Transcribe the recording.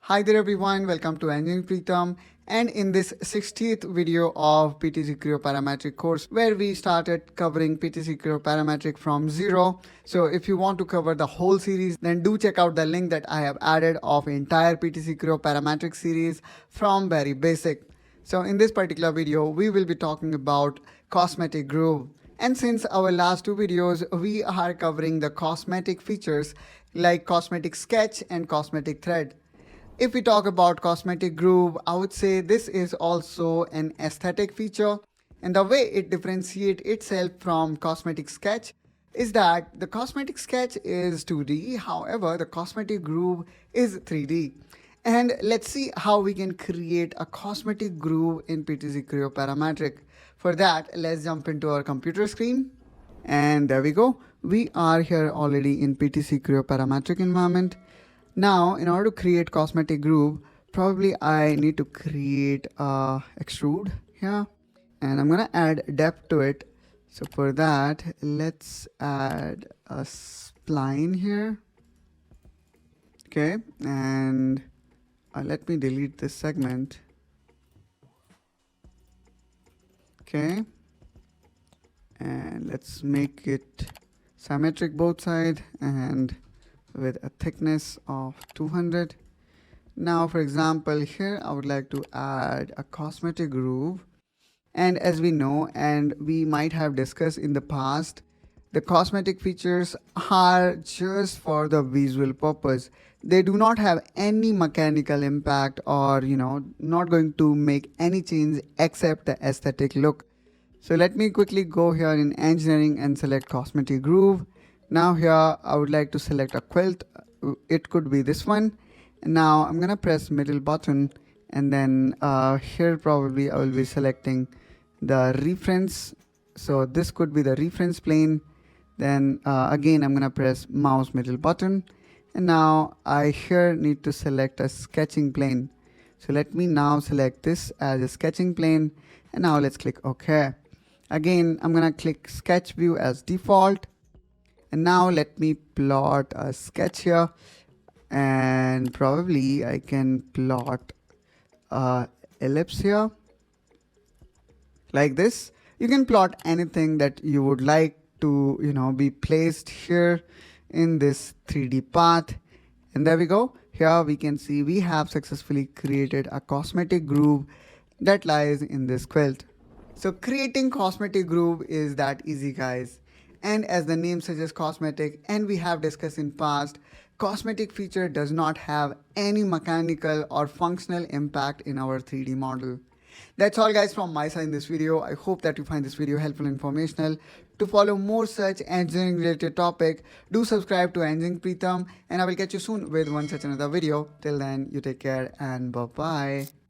Hi there everyone, welcome to Engineering Pritam, and in this 60th video of PTC Creo Parametric course where we started covering PTC Creo Parametric from zero. So if you want to cover the whole series, then do check out the link that I have added of entire PTC Creo Parametric series from very basic. So in this particular video, we will be talking about Cosmetic Groove. And since our last two videos, we are covering the cosmetic features like Cosmetic Sketch and Cosmetic Thread. If we talk about Cosmetic Groove, I would say this is also an aesthetic feature, and the way it differentiates itself from Cosmetic Sketch is that the Cosmetic Sketch is 2D, however the Cosmetic Groove is 3D. And let's see how we can create a Cosmetic Groove in PTC Creo Parametric. For that, let's jump into our computer screen. And there we go. We are here already in PTC Creo Parametric environment. Now, in order to create Cosmetic Groove, probably I need to create a extrude here, and I'm gonna add depth to it. So for that, let's add a spline here. Okay, and let me delete this segment. Okay, and let's make it symmetric both sides and with a thickness of 200. Now, for example, here I would like to add a Cosmetic Groove. And as we know, and we might have discussed in the past, the cosmetic features are just for the visual purpose. They do not have any mechanical impact or, not going to make any change except the aesthetic look. So let me quickly go here in engineering and select Cosmetic Groove. Now here I would like to select a quilt. It could be this one. And now I'm gonna press middle button, and then here probably I will be selecting the reference. So this could be the reference plane. Then again I'm gonna press mouse middle button, and now I here need to select a sketching plane. So let me now select this as a sketching plane, and now let's click OK. Again I'm gonna click sketch view as default. And now let me plot a sketch here, and probably I can plot a ellipse here like this. You can plot anything that you would like to be placed here in this 3D path. And there we go. Here we can see we have successfully created a Cosmetic Groove that lies in this quilt. So creating Cosmetic Groove is that easy, guys. And as the name suggests, cosmetic, and we have discussed in past, cosmetic feature does not have any mechanical or functional impact in our 3D model. That's all, guys, from my side in this video. I hope that you find this video helpful and informational. To follow more such engineering related topic, do subscribe to Engineering Pritam, and I will catch you soon with one such another video. Till then, you take care and bye bye.